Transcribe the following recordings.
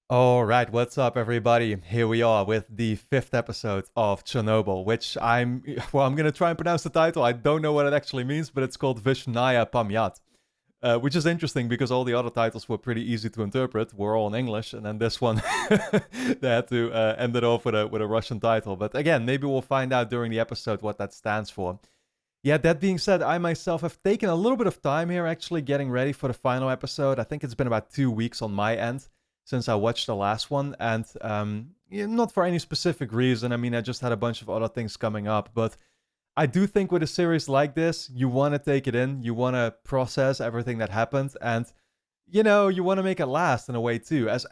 All right, what's up, everybody? Here we are with the fifth episode of Chernobyl, which I'm gonna try and pronounce the title. I don't know what it actually means, but it's called Vichnaya Pamyat, which is interesting because all the other titles were pretty easy to interpret. We're all in English, and then this one, they had to end it off with a Russian title. But again, maybe we'll find out during the episode what that stands for. Yeah, that being said, I myself have taken a little bit of time here actually getting ready for the final episode. I think it's been about 2 weeks on my end since I watched the last one, and yeah, not for any specific reason. I mean, I just had a bunch of other things coming up, but I do think with a series like this, you want to take it in, you want to process everything that happened, and you want to make it last in a way too. As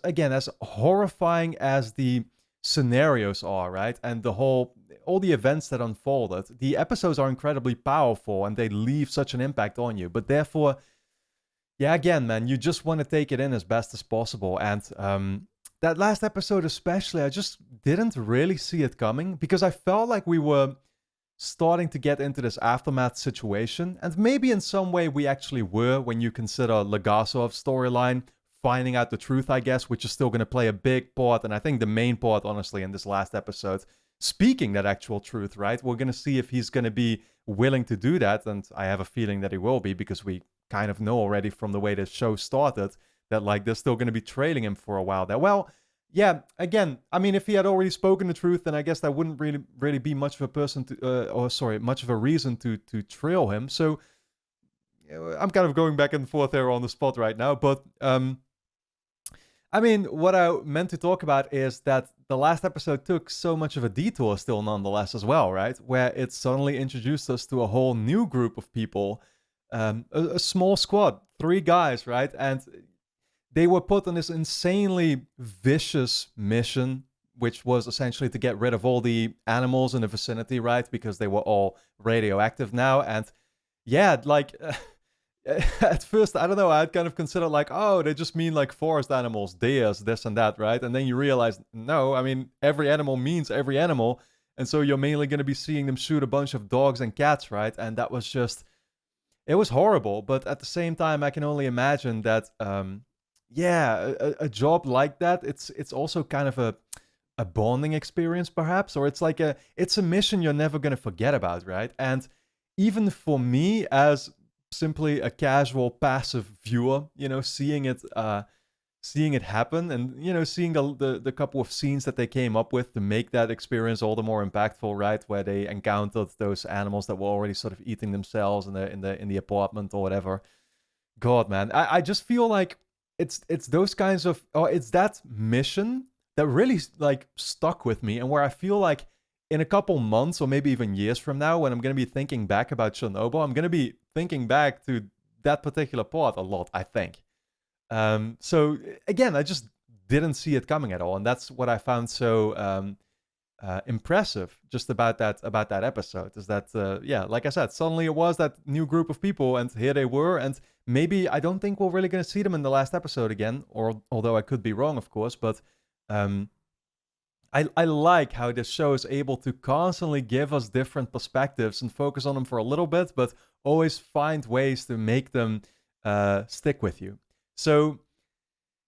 again, as horrifying as the scenarios are, right? And all the events that unfolded, the episodes are incredibly powerful and they leave such an impact on you. But therefore, yeah, again, man, you just want to take it in as best as possible. And that last episode, especially, I just didn't really see it coming because I felt like we were starting to get into this aftermath situation. And maybe in some way we actually were when you consider Legasov's storyline, finding out the truth, I guess, which is still going to play a big part. And I think the main part, honestly, in this last episode, speaking that actual truth, right? We're going to see if he's going to be willing to do that. And I have a feeling that he will be because we kind of know already from the way the show started that like they're still going to be trailing him for a while there. Well, yeah, again, I mean, if he had already spoken the truth, then I guess that wouldn't really be much of a person to, much of a reason to trail him. So I'm kind of going back and forth there on the spot right now. But I mean, what I meant to talk about is that the last episode took so much of a detour, still nonetheless, as well, right? Where it suddenly introduced us to a whole new group of people, a small squad, 3 guys, right? And they were put on this insanely vicious mission, which was essentially to get rid of all the animals in the vicinity, right? Because they were all radioactive now. And yeah, like at first, I don't know, I'd kind of consider like, oh, they just mean like forest animals, deers, this and that, right? And then you realize, no, I mean, every animal means every animal. And so you're mainly going to be seeing them shoot a bunch of dogs and cats, right? And that was just, it was horrible. But at the same time, I can only imagine that yeah, a job like that, it's also kind of a bonding experience perhaps, or it's a mission you're never going to forget about, right? And even for me as simply a casual passive viewer, seeing it happen, and seeing the couple of scenes that they came up with to make that experience all the more impactful, right? Where they encountered those animals that were already sort of eating themselves in the apartment or whatever. God, man, I just feel like it's those kinds of, or it's that mission that really like stuck with me, and where I feel like in a couple months or maybe even years from now, when I'm gonna be thinking back about Chernobyl, I'm gonna be thinking back to that particular part a lot, I think. So again, I just didn't see it coming at all, and that's what I found so impressive just about that episode is that yeah, like I said, suddenly it was that new group of people, and here they were, and maybe I don't think we're really going to see them in the last episode again, or although I could be wrong, of course, but um, I like how this show is able to constantly give us different perspectives and focus on them for a little bit, but always find ways to make them stick with you. So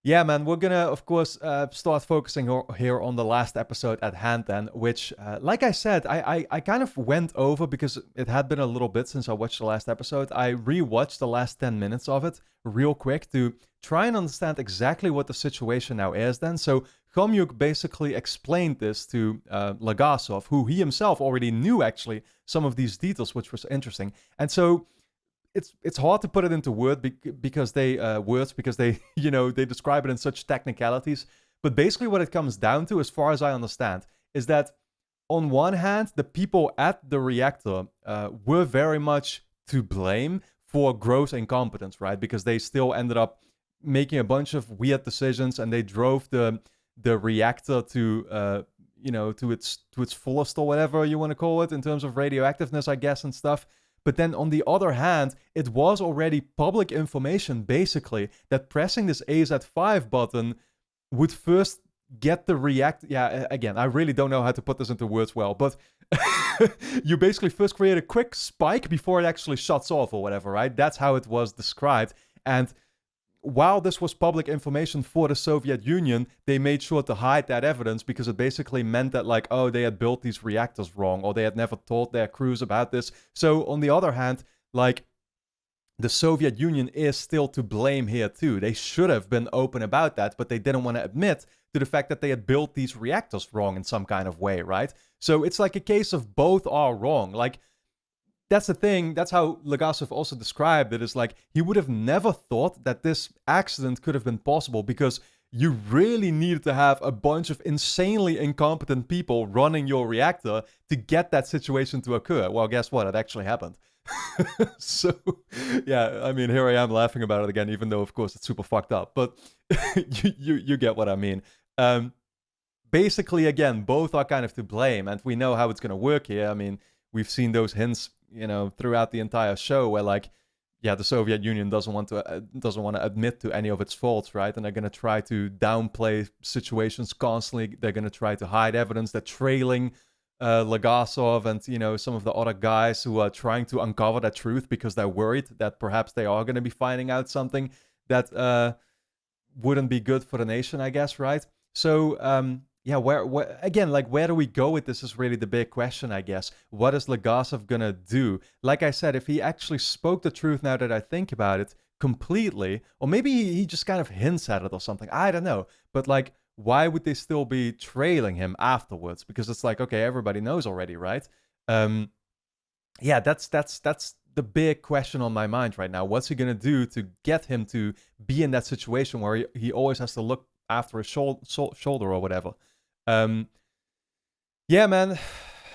yeah, man, we're gonna, of course, start focusing here on the last episode at hand then, which, like I said, I kind of went over because it had been a little bit since I watched the last episode. I rewatched the last 10 minutes of it real quick to try and understand exactly what the situation now is then. So Khomyuk basically explained this to Legasov, who he himself already knew, actually, some of these details, which was interesting. And so it's hard to put it into because they they describe it in such technicalities. But basically, what it comes down to, as far as I understand, is that on one hand, the people at the reactor were very much to blame for gross incompetence, right? Because they still ended up making a bunch of weird decisions, and they drove the reactor to to its fullest, or whatever you want to call it, in terms of radioactiveness, I guess, and stuff. But then on the other hand, it was already public information, basically, that pressing this AZ5 button would first get the react. Yeah, again, I really don't know how to put this into words well, but you basically first create a quick spike before it actually shuts off or whatever, right? That's how it was described. And while this was public information for the Soviet Union, they made sure to hide that evidence because it basically meant that, like, oh, they had built these reactors wrong, or they had never told their crews about this. So on the other hand, like, the Soviet Union is still to blame here too. They should have been open about that, but they didn't want to admit to the fact that they had built these reactors wrong in some kind of way, right? So it's like a case of both are wrong. Like, that's the thing. That's how Legasov also described it. Is like, he would have never thought that this accident could have been possible because you really needed to have a bunch of insanely incompetent people running your reactor to get that situation to occur. Well, guess what? It actually happened. So, yeah, I mean, here I am laughing about it again, even though, of course, it's super fucked up. But you get what I mean. Basically, again, both are kind of to blame, and we know how it's going to work here. I mean, we've seen those hints, you know, throughout the entire show, where, like, yeah, the Soviet Union doesn't want to admit to any of its faults, right? And they're going to try to downplay situations constantly. They're going to try to hide evidence. They're trailing Legasov and, you know, some of the other guys who are trying to uncover the truth because they're worried that perhaps they are going to be finding out something that wouldn't be good for the nation, I guess, right? So, yeah, where again, like, where do we go with this is really the big question, I guess. What is Legasov gonna do? Like I said, if he actually spoke the truth, now that I think about it, completely, or maybe he just kind of hints at it or something, I don't know. But, like, why would they still be trailing him afterwards? Because it's like, okay, everybody knows already, right? Yeah, that's the big question on my mind right now. What's he gonna do to get him to be in that situation where he always has to look after his shoulder or whatever? Yeah, man,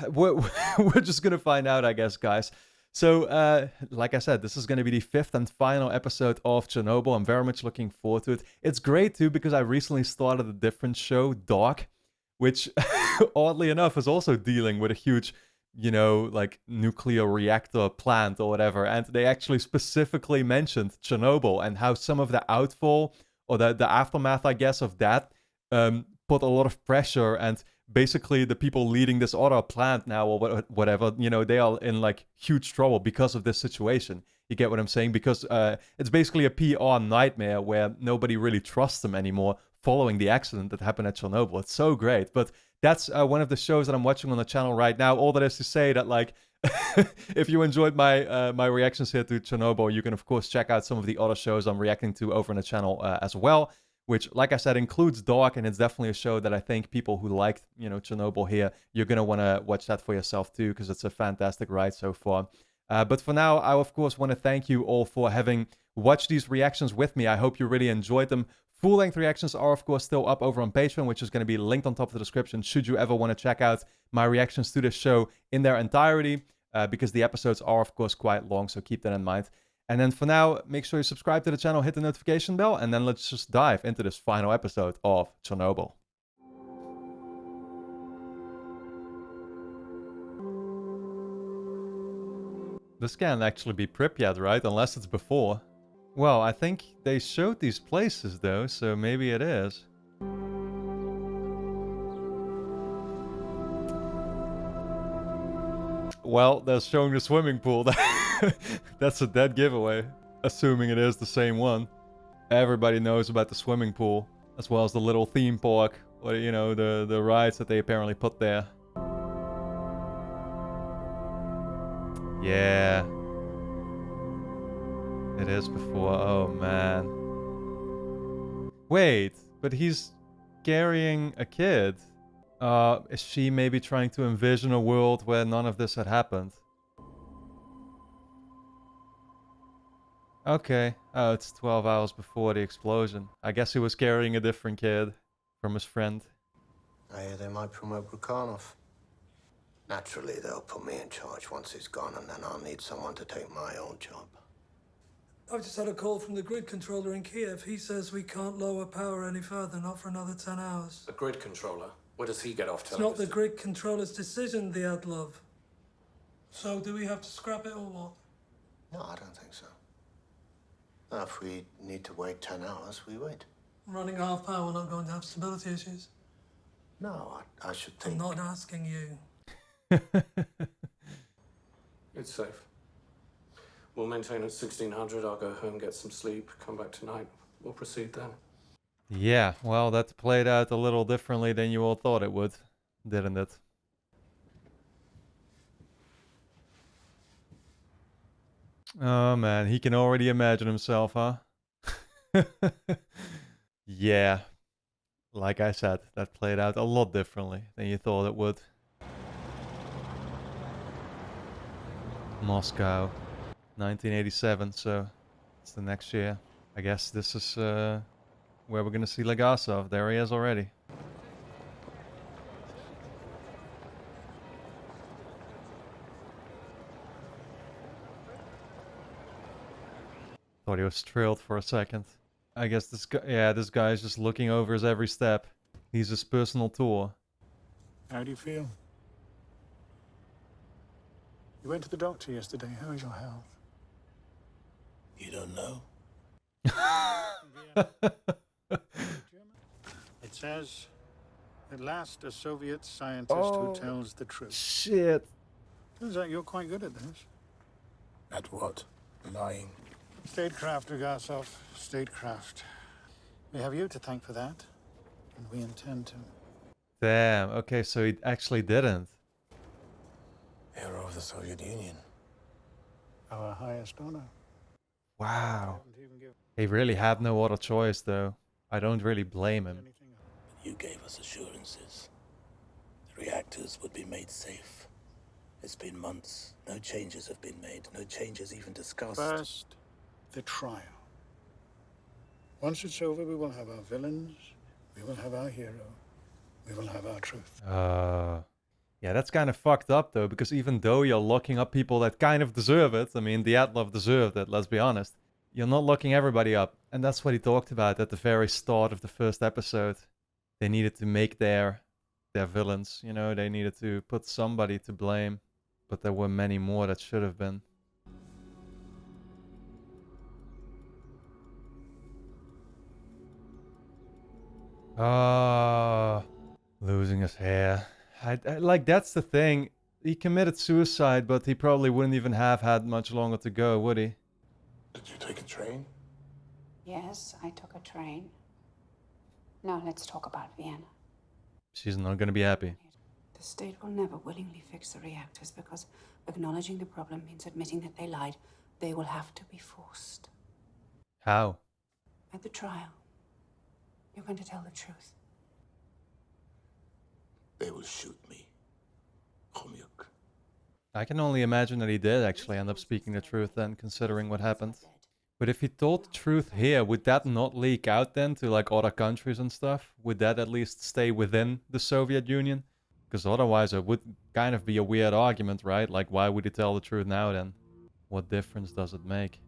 we're just gonna find out, I guess, guys. So, like I said, this is going to be the 5th and final episode of Chernobyl. I'm very much looking forward to it. It's great, too, because I recently started a different show, Dark, which, oddly enough, is also dealing with a huge, you know, like, nuclear reactor plant or whatever. And they actually specifically mentioned Chernobyl and how some of the outfall, or the aftermath, I guess, of that, put a lot of pressure, and basically the people leading this other plant now or whatever, you know, they are in, like, huge trouble because of this situation. You get what I'm saying? Because it's basically a PR nightmare where nobody really trusts them anymore following the accident that happened at Chernobyl. It's so great. But that's one of the shows that I'm watching on the channel right now. All that is to say that, like, if you enjoyed my reactions here to Chernobyl, you can, of course, check out some of the other shows I'm reacting to over on the channel as well, which, like I said, includes Dark, and it's definitely a show that I think people who liked, you know, Chernobyl here, you're going to want to watch that for yourself too, because it's a fantastic ride so far. But for now, I, of course, want to thank you all for having watched these reactions with me. I hope you really enjoyed them. Full-length reactions are, of course, still up over on Patreon, which is going to be linked on top of the description should you ever want to check out my reactions to this show in their entirety, because the episodes are, of course, quite long, so keep that in mind. And then for now, make sure you subscribe to the channel, hit the notification bell, and then let's just dive into this final episode of Chernobyl. This can't actually be Pripyat, right? Unless it's before. Well, I think they showed these places, though, so maybe it is. Well, they're showing the swimming pool. That's a dead giveaway, assuming it is the same one. Everybody knows about the swimming pool, as well as the little theme park, or, you know, the rides that they apparently put there. Yeah. It is before. Oh, man. Wait, but he's carrying a kid. Is she maybe trying to envision a world where none of this had happened? Okay. Oh, it's 12 hours before the explosion. I guess he was carrying a different kid from his friend. I hear they might promote Brukhanov. Naturally, they'll put me in charge once he's gone, and then I'll need someone to take my old job. I've just had a call from the grid controller in Kiev. He says we can't lower power any further, not for another 10 hours. The grid controller? What does he get off It's telling not us? the grid controller's decision, the Adlov. So do we have to scrap it or what? No, I don't think so. No, if we need to wait 10 hours, we wait. Running half power, we're not going to have stability issues. No, I should I'm think... not asking you. It's safe. We'll maintain at 1600. I'll go home, get some sleep, come back tonight. We'll proceed then. Yeah, well, that played out a little differently than you all thought it would, didn't it? Oh man, he can already imagine himself, huh? Yeah, like I said, that played out a lot differently than you thought it would. Moscow, 1987, so it's the next year. I guess this is where we're gonna see Legasov. There he is already. Thought he was thrilled for a second. I guess this guy, yeah, this guy's just looking over his every step. He's his personal tour. How do you feel? You went to the doctor yesterday. How is your health? You don't know? It says, at last, a Soviet scientist who tells the truth. Shit. Turns out you're quite good at this. At what? Lying? Statecraft, Legasov. Statecraft. We have you to thank for that, and we intend to. Damn, okay, so he actually didn't. Hero of the Soviet Union. Our highest honor. Wow. Haven't even given He really had no other choice, though. I don't really blame him. anything up. You gave us assurances. The reactors would be made safe. It's been months. No changes have been made. No changes even discussed. First, the trial. Once it's over, we will have our villains. We will have our hero. We will have our truth. Yeah, that's kind of fucked up, though, because even though you're locking up people that kind of deserve it, I mean, Dyatlov deserved it, let's be honest, you're not locking everybody up. And that's what he talked about at the very start of the first episode. They needed to make their villains, you know, they needed to put somebody to blame. But there were many more that should have been. Ah, losing his hair. Like, that's the thing. He committed suicide, but he probably wouldn't even have had much longer to go, would he? Did you take a train? Yes, I took a train. Now let's talk about Vienna. She's not gonna be happy. The state will never willingly fix the reactors because acknowledging the problem means admitting that they lied. They will have to be forced. How? At the trial, you're going to tell the truth. They will shoot me. Khomyuk. I can only imagine that he did actually end up speaking the truth then, considering what happened. But if he told the truth here, would that not leak out then to like other countries and stuff? Would that at least stay within the Soviet Union? Because otherwise it would kind of be a weird argument, right? Like, why would he tell the truth now then? What difference does it make?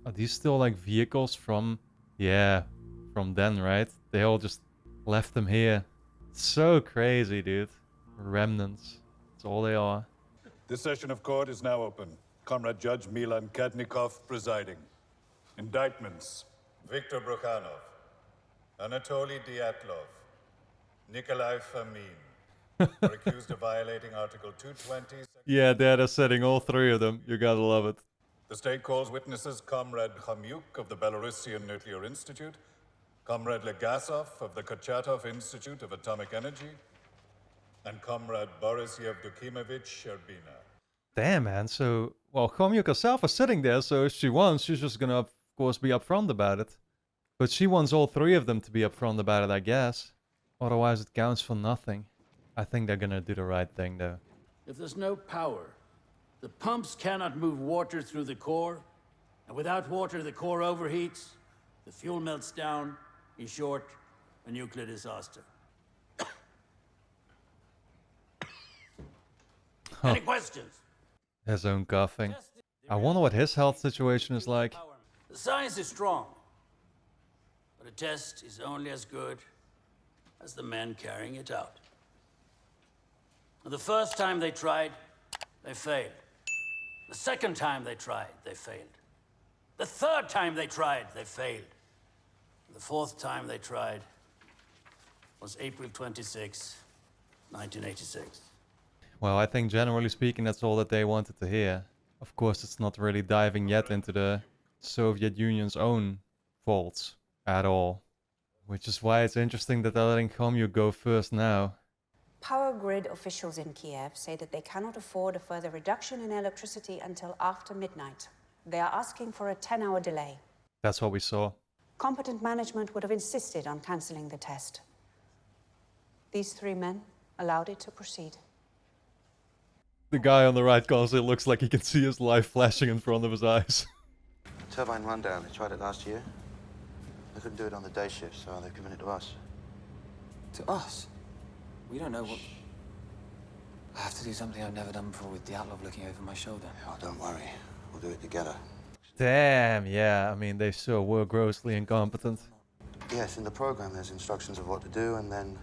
Are these still like vehicles from... Yeah, from then, right? They all just left them here. So crazy, dude. Remnants. That's all they are. This session of court is now open. Comrade Judge Milan Kadnikov presiding. Indictments. Viktor Brukhanov, Anatoly Dyatlov, Nikolai Fomin are accused of violating Article 220. Yeah, they're setting all three of them. You gotta love it. The state calls witnesses Comrade Khomyuk of the Belarusian Nuclear Institute, Comrade Legasov of the Kurchatov Institute of Atomic Energy, and Comrade Boris Yevdokimovich Sherbina. Damn, man. So, well, Khomyuk herself is sitting there, so if she wants, she's just gonna, of course, be upfront about it. But she wants all three of them to be upfront about it, I guess. Otherwise, it counts for nothing. I think they're gonna do the right thing, though. If there's no power, the pumps cannot move water through the core, and without water, the core overheats, the fuel melts down, in short, a nuclear disaster. Any questions? His own coughing. I wonder what his health situation is like. The science is strong, but a test is only as good as the men carrying it out. The first time they tried, they failed. The second time they tried, they failed. The third time they tried, they failed. The fourth time they tried was April 26, 1986. Well, I think generally speaking, that's all that they wanted to hear. Of course, it's not really diving yet into the Soviet Union's own faults at all. Which is why it's interesting that they're letting Kamyu go first now. Power grid officials in Kiev say that they cannot afford a further reduction in electricity until after midnight. They are asking for a 10-hour delay. That's what we saw. Competent management would have insisted on cancelling the test. These 3 men allowed it to proceed. The guy on the right console looks like he can see his life flashing in front of his eyes. Turbine rundown. They tried it last year. They couldn't do it on the day shift, so they've given it to us. To us? We don't know what... I have to do something I've never done before with Dyatlov looking over my shoulder. Oh, don't worry. We'll do it together. Damn, yeah. I mean, they sure were grossly incompetent. Yes, in the program there's instructions of what to do, and then,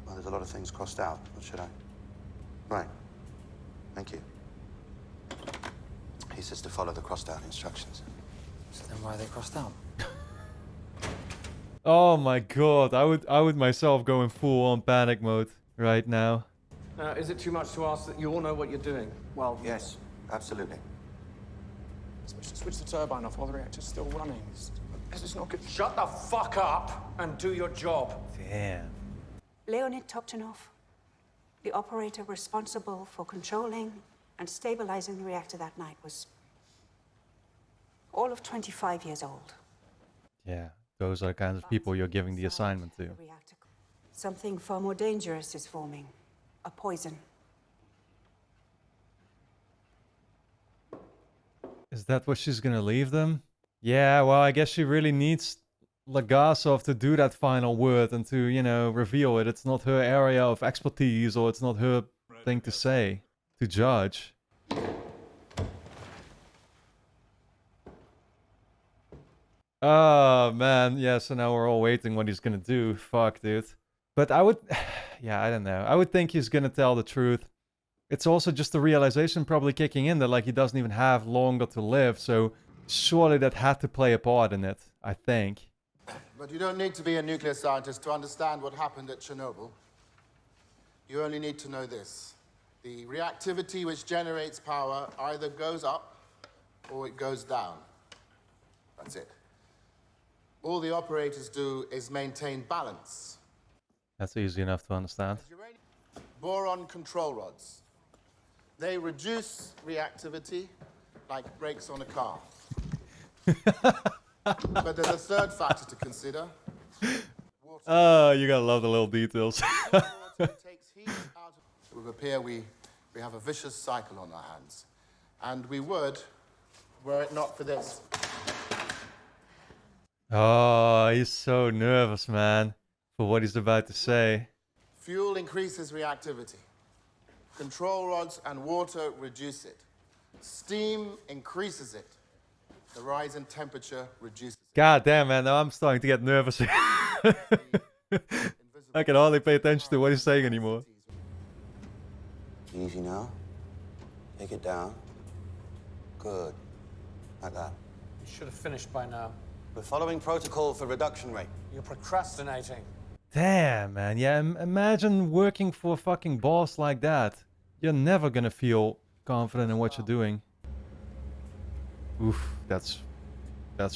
well, there's a lot of things crossed out. What should I? Right. Thank you. He says to follow the crossed out instructions. So then why are they crossed out? Oh my god, I would myself go in full-on panic mode right now. Is it too much to ask that you all know what you're doing? Well, yes, absolutely. Switch the turbine off while the reactor's still running. This is not good. Shut the fuck up and do your job. Damn. Leonid Topchenov, the operator responsible for controlling and stabilizing the reactor that night, was all of 25 years old. Yeah, those are the kinds of people you're giving the assignment to. Something far more dangerous is forming. A poison. Is that what she's gonna leave them? Yeah, well, I guess she really needs Legasov to do that final word and to, you know, reveal it. It's not her area of expertise, or it's not her thing to say, to judge. Oh, man. Yeah, so now we're all waiting what he's gonna do. Fuck, dude. But I would... Yeah, I don't know. I would think he's gonna tell the truth. It's also just the realization probably kicking in that, like, he doesn't even have longer to live, so surely that had to play a part in it, I think. But you don't need to be a nuclear scientist to understand what happened at Chernobyl. You only need to know this. The reactivity which generates power either goes up or it goes down. That's it. All the operators do is maintain balance. That's easy enough to understand. Boron control rods. They reduce reactivity like brakes on a car. But there's a third factor to consider. Oh, you gotta love the little details. With up here, we have a vicious cycle on our hands. And we would, were it not for this. Oh, he's so nervous, man, for what he's about to say. Fuel increases reactivity. Control rods and water reduce it. Steam increases it. The rise in temperature reduces it. God damn, man, now I'm starting to get nervous. I can hardly pay attention to what he's saying anymore. Easy now. Take it down. Good. Like that. You should have finished by now. We're following protocol for reduction rate. You're procrastinating. Damn, man. Yeah, imagine working for a fucking boss like that. You're never gonna feel confident in what you're doing. Oof, that's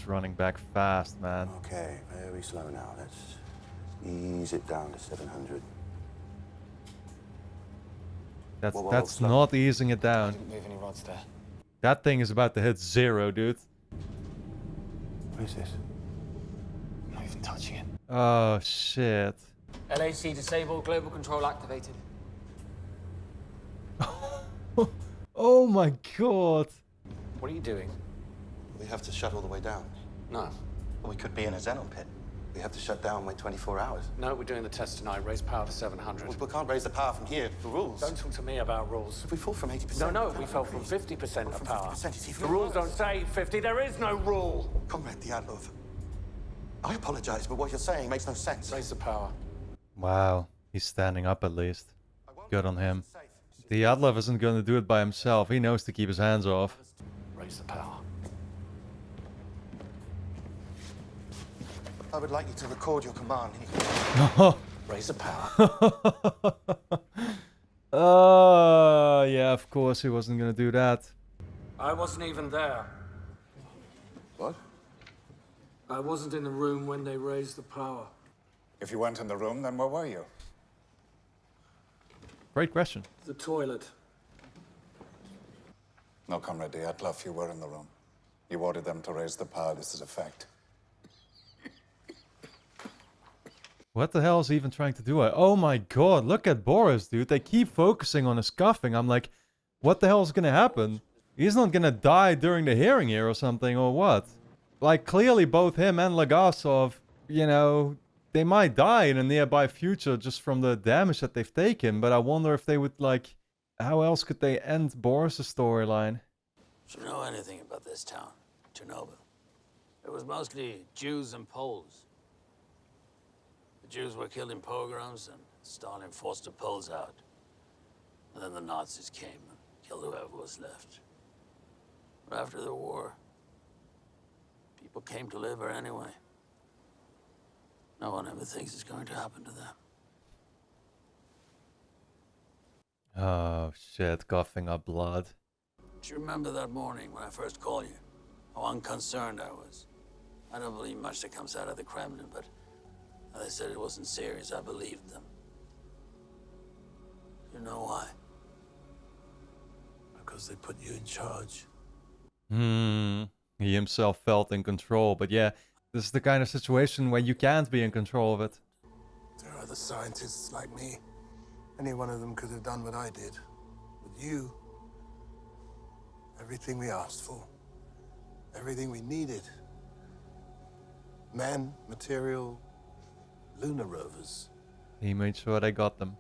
running back fast, man. Okay, very slow now. Let's ease it down to 700. That's not easing it down. Didn't move any rods there. That thing is about to hit 0, dude. What is this? I'm not even touching it. Oh, shit. LAC disabled, global control activated. Oh my god. What are you doing? We have to shut all the way down. No. We could be in a xenon pit. We have to shut down, wait 24 hours. No, we're doing the test tonight. Raise power to 700. We can't raise the power from here. The rules. Don't talk to me about rules. If we fall from 80%... No, we fell from 50% of power. 50%, it's even The rules worse. don't say 50. There is no rule. Comrade Dyatlov, I apologize, but what you're saying makes no sense. Raise the power. Wow, he's standing up at least. Good on him. Dyatlov isn't going to do it by himself. He knows to keep his hands off. Raise the power. I would like you to record your command. Raise the power. Yeah, of course he wasn't gonna do that. I wasn't even there. What? I wasn't in the room when they raised the power. If you weren't in the room, then where were you? Great question. The toilet. No, Comrade Dyatlov, you were in the room. You ordered them to raise the power. This is a fact. What the hell is he even trying to do? Oh my god, look at Boris, dude. They keep focusing on his coughing. I'm like, what the hell is gonna happen? He's not gonna die during the hearing here or something, or what? Like, clearly both him and Legasov, you know, they might die in a nearby future just from the damage that they've taken, but I wonder if they would, like, how else could they end Boris' storyline? Do you know anything about this town, Chernobyl? It was mostly Jews and Poles. The Jews were killed in pogroms, and Stalin forced the Poles out. And then the Nazis came and killed whoever was left. But after the war, people came to live here anyway. No one ever thinks it's going to happen to them. Oh shit, coughing up blood. Do you remember that morning when I first called you? How unconcerned I was. I don't believe much that comes out of the Kremlin, but they said it wasn't serious. I believed them. You know why? Because they put you in charge. He himself felt in control, but yeah, this is the kind of situation where you can't be in control of it. There are other scientists like me. Any one of them could have done what I did. But you, everything we asked for, everything we needed. Men, material, lunar rovers. He made sure they got them.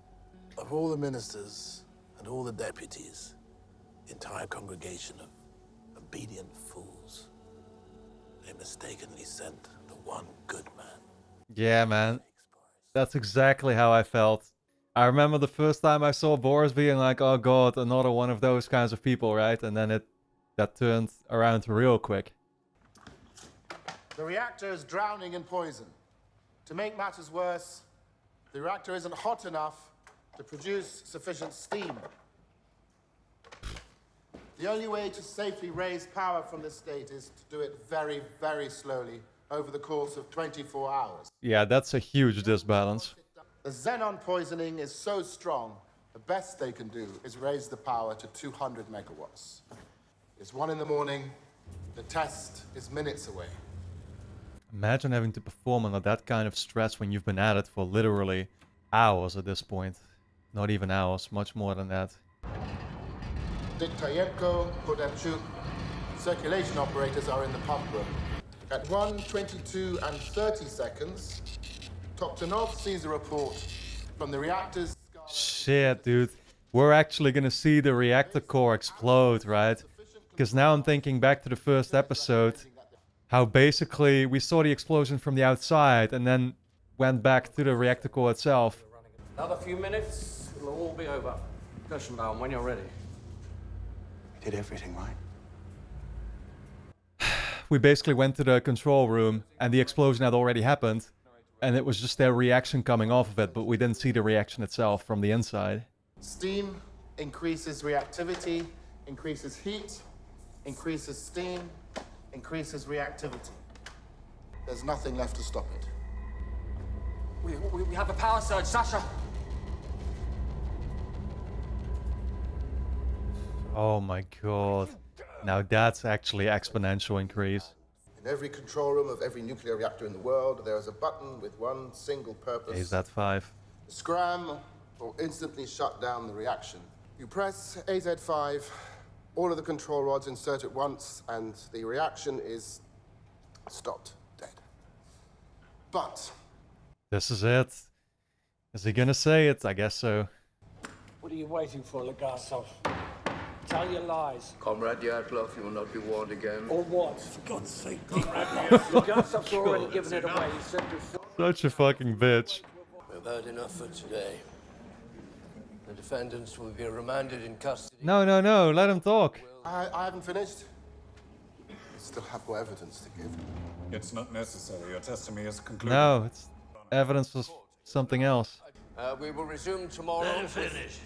Of all the ministers and all the deputies, the entire congregation of obedient fools, they mistakenly sent the one good man. Yeah, man. That's exactly how I felt. I remember the first time I saw Boris being like, oh god, another one of those kinds of people, right? And then that turned around real quick. The reactor is drowning in poison. To make matters worse, the reactor isn't hot enough to produce sufficient steam. The only way to safely raise power from this state is to do it very, very slowly over the course of 24 hours. Yeah, that's a huge disbalance. The xenon poisoning is so strong, the best they can do is raise the power to 200 megawatts. It's 1 in the morning, the test is minutes away. Imagine having to perform under that kind of stress when you've been at it for literally hours at this point. Not even hours, much more than that. Diktayenko, Podemchuk, circulation operators are in the pump room. At 1:22 and 30 seconds, Toktanov sees a report from the reactor's... Shit, dude. We're actually gonna see the reactor core explode, right? Because now I'm thinking back to the first episode, how basically we saw the explosion from the outside and then went back to the reactor core itself. Another few minutes, it'll all be over. Kirschenbaum, when you're ready. We did everything right. We basically went to the control room and the explosion had already happened. And it was just their reaction coming off of it, but we didn't see the reaction itself from the inside. Steam increases reactivity, increases heat, increases steam, increases reactivity. There's nothing left to stop it. We have a power surge, Sasha! Oh my god. Now that's actually exponential increase. In every control room of every nuclear reactor in the world, there is a button with one single purpose. AZ5. Scram or instantly shut down the reaction. You press AZ5, all of the control rods insert at once, and the reaction is stopped, dead. But... This is it. Is he gonna say it? I guess so. What are you waiting for, Legasov? Tell your lies. Comrade Dyatlov, you will not be warned again. Or what? For God's sake, Legasov's already given it away. You said before. Such a fucking bitch. We've heard enough for today. The defendants will be remanded in custody. No, let him talk. I haven't finished. I still have more evidence to give. It's not necessary. Your testimony is concluded. No, it's evidence was something else. We will resume tomorrow. Let him finish.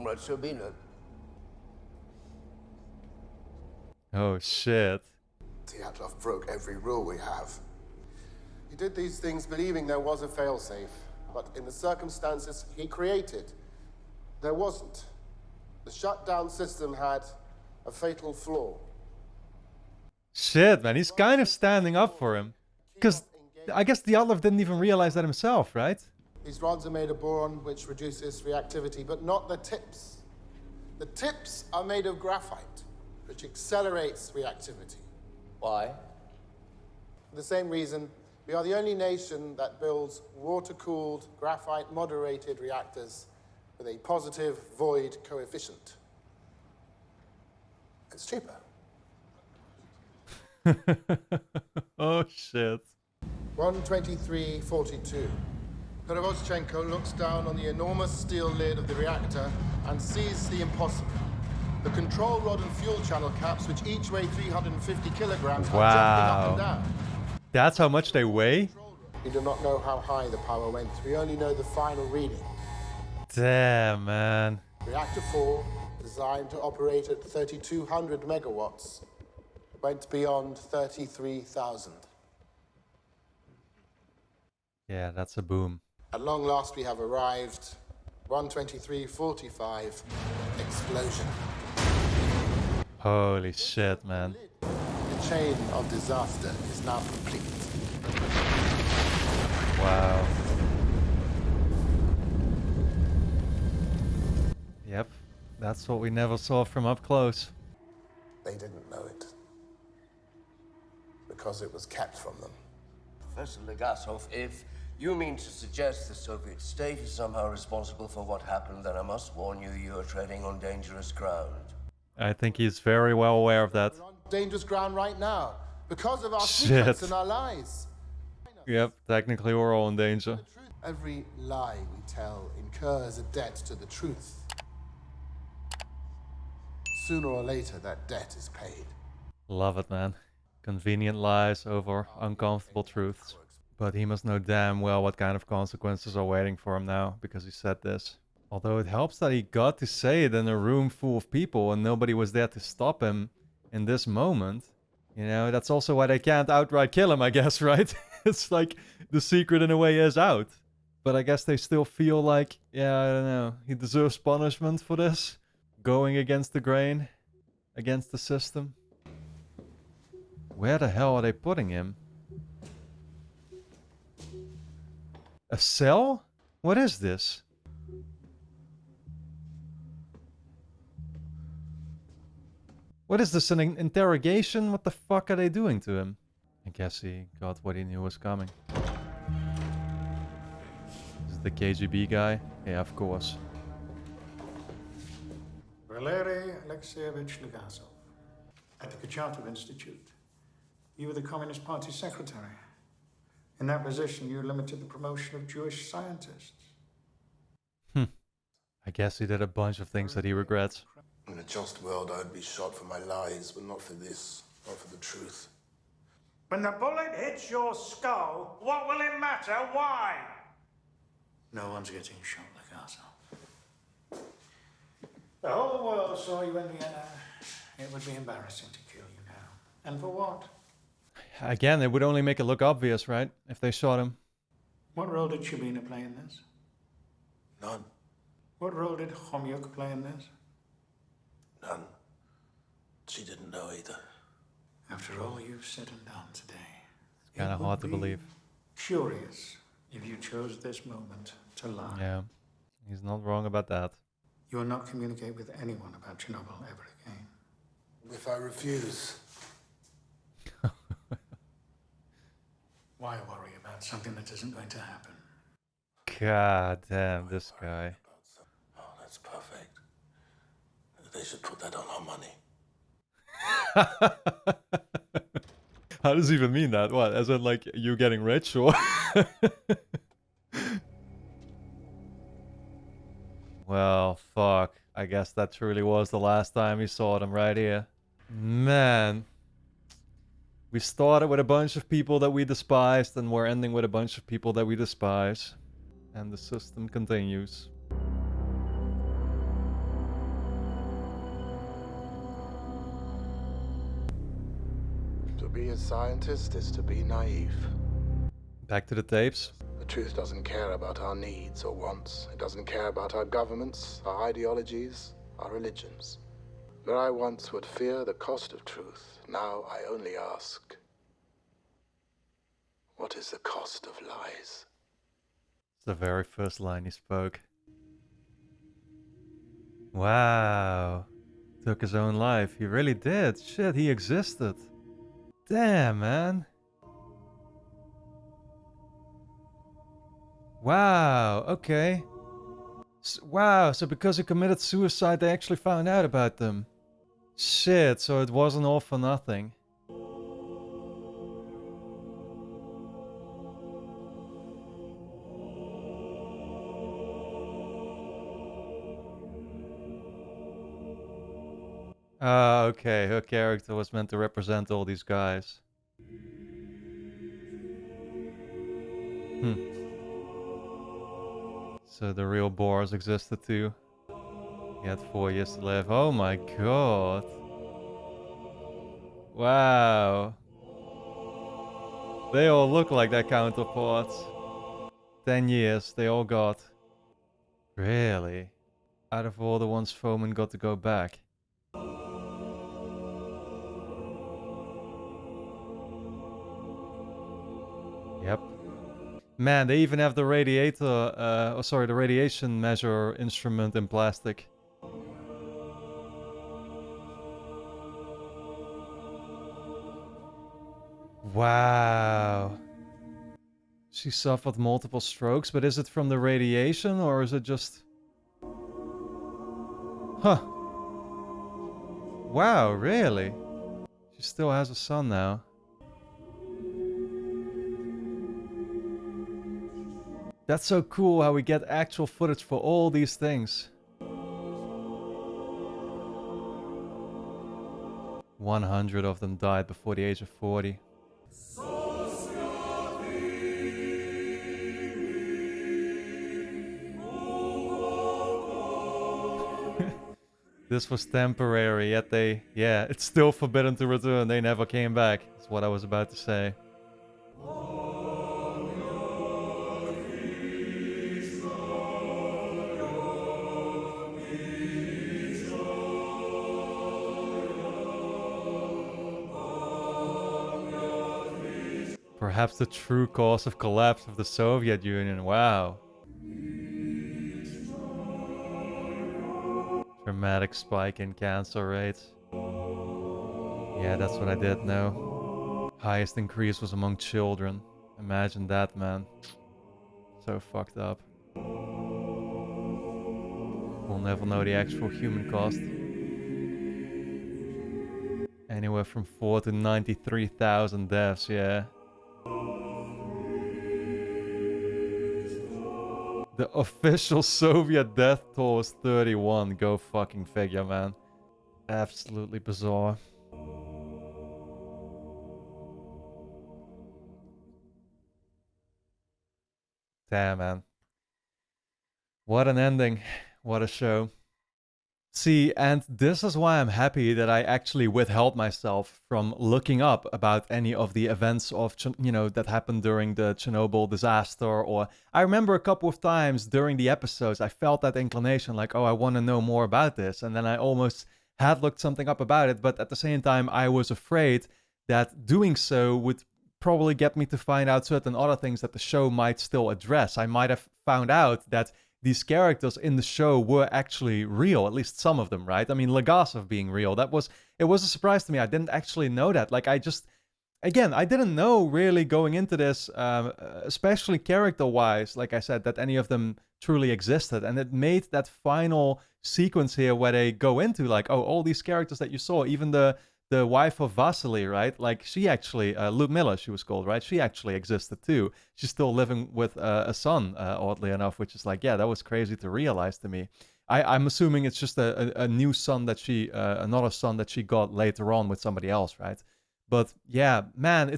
Comrade Robinoyo. Oh shit. Dyatlov broke every rule we have. He did these things believing there was a failsafe, but in the circumstances he created, there wasn't. The shutdown system had a fatal flaw. Shit, man, he's kind of standing up for him. Because I guess Dyatlov didn't even realize that himself, right? These rods are made of boron, which reduces reactivity, but not the tips. The tips are made of graphite, which accelerates reactivity. Why? For the same reason, we are the only nation that builds water-cooled, graphite-moderated reactors with a positive void coefficient. It's cheaper. Oh shit. 123.42. Perevoschenko looks down on the enormous steel lid of the reactor and sees the impossible. The control rod and fuel channel caps, which each weigh 350 kilograms, are jumping up and down. That's how much they weigh? We do not know how high the power went. We only know the final reading. Damn, man. Reactor 4, designed to operate at 3,200 megawatts, went beyond 33,000. Yeah, that's a boom. At long last, we have arrived. 123.45, explosion. Holy shit, man. The chain of disaster is now complete. Wow. Yep, that's what we never saw from up close. They didn't know it. Because it was kept from them. Professor Legasov, if you mean to suggest the Soviet state is somehow responsible for what happened, then I must warn you, you are treading on dangerous ground. I think he's very well aware of that. We're on dangerous ground right now. Because of our secrets and our lies. Yep, technically we're all in danger. Every lie we tell incurs a debt to the truth. Sooner or later, that debt is paid. Love it, man. Convenient lies over uncomfortable truths. But he must know damn well what kind of consequences are waiting for him now, because he said this. Although it helps that he got to say it in a room full of people and nobody was there to stop him in this moment. You know, that's also why they can't outright kill him, I guess, right? It's like the secret in a way is out. But I guess they still feel like, yeah, I don't know, he deserves punishment for this. Going against the grain, against the system. Where the hell are they putting him? A cell? What is this? What is this, an interrogation? What the fuck are they doing to him? I guess he got what he knew was coming. Is it the KGB guy? Yeah, of course. Valery Alexeyevich Legasov, at the Kurchatov Institute. You were the Communist Party secretary. In that position, you limited the promotion of Jewish scientists. I guess he did a bunch of things that he regrets. In a just world, I'd be shot for my lies, but not for this, not for the truth. When the bullet hits your skull, what will it matter? Why? No one's getting shot, Legasov. The whole world saw you in Vienna. It would be embarrassing to kill you now. And for what? Again, it would only make it look obvious, right? If they shot him. What role did Shubina play in this? None. What role did Khomyuk play in this? None. She didn't know either. After all you've said and done today, It's kind of hard to believe. Curious if you chose this moment to lie. Yeah, he's not wrong about that. You will not communicate with anyone about Chernobyl ever again. If I refuse, why worry about something that isn't going to happen? God damn, this guy. oh, that's perfect. They should put that on our money. How does he even mean that? What, as in like you getting rich or? Well, fuck. I guess that truly was the last time we saw them right here. Man. We started with a bunch of people that we despised and we're ending with a bunch of people that we despise. And the system continues. To be a scientist is to be naive. Back to the tapes. The truth doesn't care about our needs or wants. It doesn't care about our governments, our ideologies, our religions. Where I once would fear the cost of truth, now I only ask, what is the cost of lies? It's the very first line he spoke. Wow. Took his own life. He really did. Shit, he existed. Damn, man. Wow, okay. Wow, so because he committed suicide, they actually found out about them. Shit, so it wasn't all for nothing. Ah, okay, her character was meant to represent all these guys. So the real Boris existed too. He had 4 years to live. Oh my god. Wow. They all look like their counterparts. 10 years, they all got. Really? Out of all the ones Foreman got to go back. Yep. Man, they even have the the radiation measure instrument in plastic. Wow. She suffered multiple strokes, but is it from the radiation or is it just... Huh. Wow, really? She still has a son now. That's so cool how we get actual footage for all these things. 100 of them died before the age of 40. This was temporary, yet yeah, it's still forbidden to return. They never came back. That's what I was about to say. Perhaps the true cause of collapse of the Soviet Union. Wow. Dramatic spike in cancer rates. Yeah, that's what I did know. Highest increase was among children. Imagine that, man. So fucked up. We'll never know the actual human cost. Anywhere from 4 to 93,000 deaths, yeah. The official Soviet death toll is 31. Go fucking figure, man. Absolutely bizarre. Damn, man. What an ending. What a show. See, and this is why I'm happy that I actually withheld myself from looking up about any of the events of, that happened during the Chernobyl disaster. Or I remember a couple of times during the episodes, I felt that inclination like, oh, I want to know more about this. And then I almost had looked something up about it. But at the same time, I was afraid that doing so would probably get me to find out certain other things that the show might still address. I might have found out that these characters in the show were actually real, at least some of them, right? I mean, Legasov being real, it was a surprise to me. I didn't actually know that. Like, I didn't know really going into this, especially character-wise, like I said, that any of them truly existed. And it made that final sequence here where they go into, like, oh, all these characters that you saw, even the wife of Vasily, right? Like, she actually, Ludmilla, she was called, right? She actually existed too. She's still living with a son, oddly enough, which is like, yeah, that was crazy to realize to me. I'm assuming it's just a new son that she, another son that she got later on with somebody else, right? But yeah, man,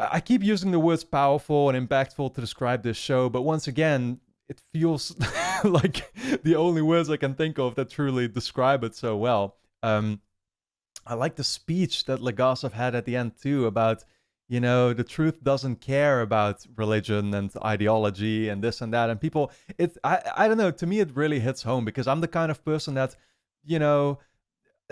I keep using the words powerful and impactful to describe this show, but once again, it feels like the only words I can think of that truly describe it so well. I like the speech that Legasov had at the end too about, the truth doesn't care about religion and ideology and this and that. And people, I don't know, to me it really hits home because I'm the kind of person that, you know,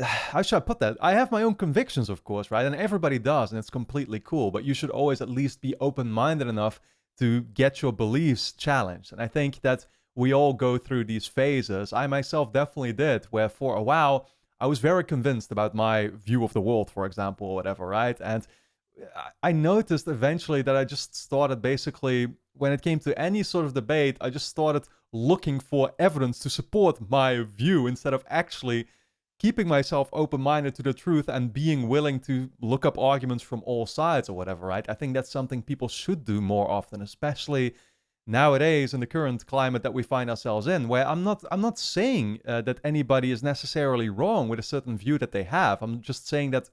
how should I put that? I have my own convictions, of course, right? And everybody does, and it's completely cool. But you should always at least be open-minded enough to get your beliefs challenged. And I think that we all go through these phases. I myself definitely did, where for a while I was very convinced about my view of the world, for example, or whatever, right? And I noticed eventually that I just started basically, when it came to any sort of debate, I just started looking for evidence to support my view instead of actually keeping myself open-minded to the truth and being willing to look up arguments from all sides or whatever, right? I think that's something people should do more often, especially nowadays in the current climate that we find ourselves in, where I'm not saying that anybody is necessarily wrong with a certain view that they have. I'm just saying that,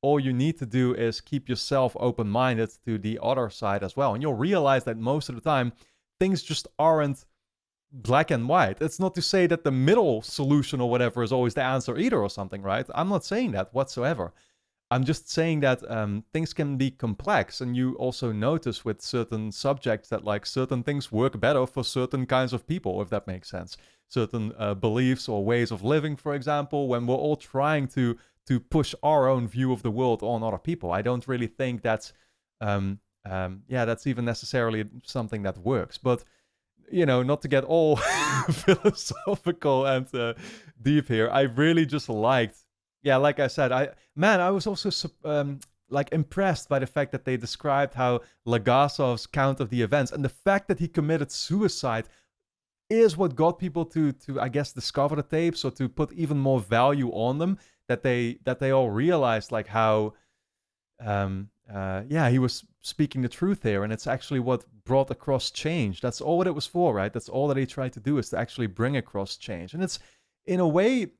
all you need to do is keep yourself open-minded to the other side as well. And you'll realize that most of the time, things just aren't black and white. It's not to say that the middle solution or whatever is always the answer either or something, right? I'm not saying that whatsoever. I'm just saying that things can be complex, and you also notice with certain subjects that like certain things work better for certain kinds of people, if that makes sense. Certain beliefs or ways of living, for example, when we're all trying to push our own view of the world on other people. I don't really think that's that's even necessarily something that works. But not to get all philosophical and deep here, I really just liked, like I said, I was also impressed by the fact that they described how Legasov's count of the events and the fact that he committed suicide is what got people to I guess discover the tapes or to put even more value on them, that they all realized like how he was speaking the truth here, and it's actually what brought across change. That's all what it was for, right? That's all that he tried to do, is to actually bring across change. And it's, in a way,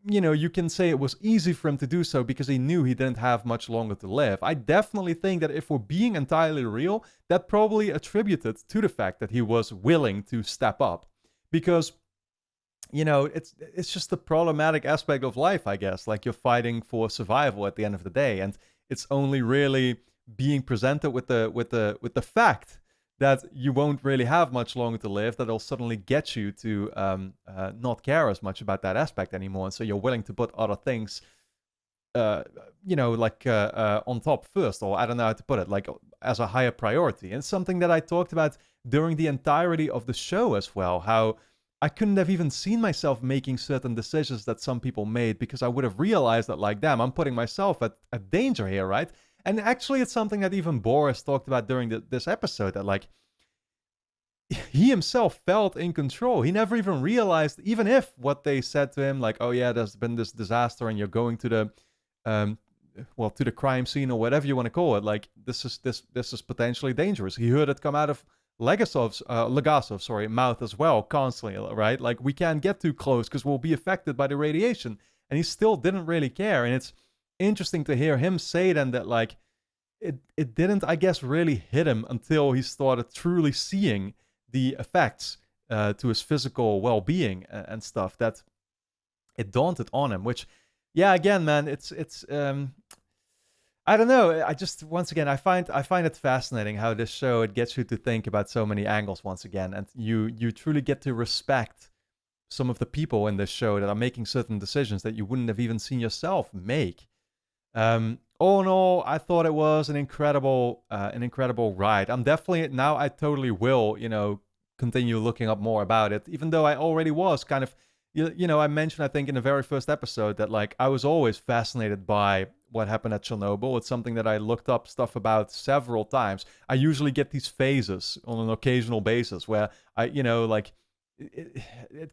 you can say it was easy for him to do so because he knew he didn't have much longer to live. I definitely think that if we're being entirely real, that probably attributed to the fact that he was willing to step up. Because, it's just the problematic aspect of life, I guess. Like, you're fighting for survival at the end of the day, and it's only really being presented with the fact that you won't really have much longer to live that'll suddenly get you to not care as much about that aspect anymore. And so you're willing to put other things, on top first, or I don't know how to put it, like as a higher priority. And something that I talked about during the entirety of the show as well, how I couldn't have even seen myself making certain decisions that some people made because I would have realized that, like, damn, I'm putting myself at danger here, right? And actually, it's something that even Boris talked about during this episode, that, like, he himself felt in control. He never even realized, even if what they said to him, like, oh yeah, there's been this disaster and you're going to the, to the crime scene or whatever you want to call it, like, this is potentially dangerous. He heard it come out of Legasov's mouth as well, constantly, right? Like, we can't get too close because we'll be affected by the radiation. And he still didn't really care. And it's interesting to hear him say then that, like, it didn't, I guess, really hit him until he started truly seeing the effects to his physical well-being and stuff, that it daunted on him. Which, yeah, again, man, it's I don't know. I just, once again, I find it fascinating how this show, it gets you to think about so many angles once again, and you truly get to respect some of the people in this show that are making certain decisions that you wouldn't have even seen yourself make. All in all, I thought it was an incredible ride. I'm definitely, now I totally will, continue looking up more about it, even though I already was kind of, I mentioned, I think in the very first episode, that, like, I was always fascinated by what happened at Chernobyl. It's something that I looked up stuff about several times. I usually get these phases on an occasional basis where I, it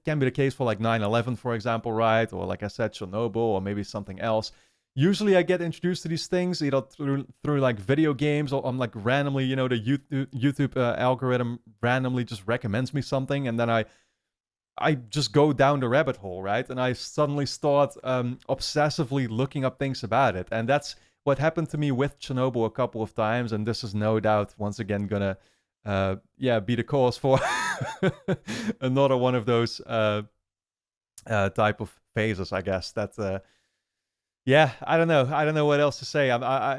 can be the case for, like, 9/11, for example, right? Or, like I said, Chernobyl, or maybe something else. Usually I get introduced to these things either through like video games, or I'm like randomly, the YouTube algorithm randomly just recommends me something, and then I just go down the rabbit hole, right? And I suddenly start obsessively looking up things about it. And that's what happened to me with Chernobyl a couple of times, and this is no doubt once again gonna be the cause for another one of those type of phases, I guess, that Yeah, I don't know. I don't know what else to say.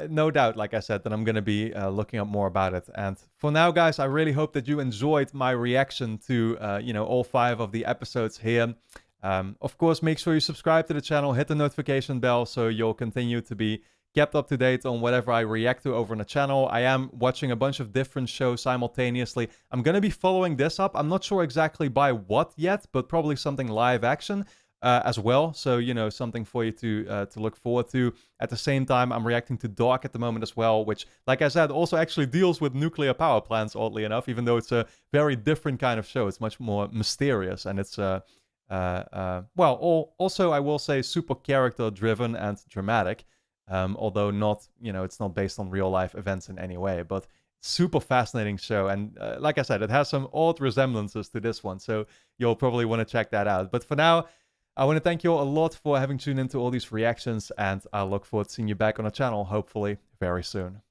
No doubt, like I said, that I'm going to be looking up more about it. And for now, guys, I really hope that you enjoyed my reaction to, all 5 of the episodes here. Of course, make sure you subscribe to the channel, hit the notification bell so you'll continue to be kept up to date on whatever I react to over on the channel. I am watching a bunch of different shows simultaneously. I'm going to be following this up. I'm not sure exactly by what yet, but probably something live action. As well, so something for you to look forward to. At the same time, I'm reacting to Dark at the moment as well, which, like I said, also actually deals with nuclear power plants, oddly enough, even though it's a very different kind of show. It's much more mysterious, and it's also I will say super character driven and dramatic, although not it's not based on real life events in any way, but super fascinating show. And like I said, it has some odd resemblances to this one, so you'll probably want to check that out. But for now, I want to thank you all a lot for having tuned into all these reactions, and I look forward to seeing you back on the channel, hopefully very soon.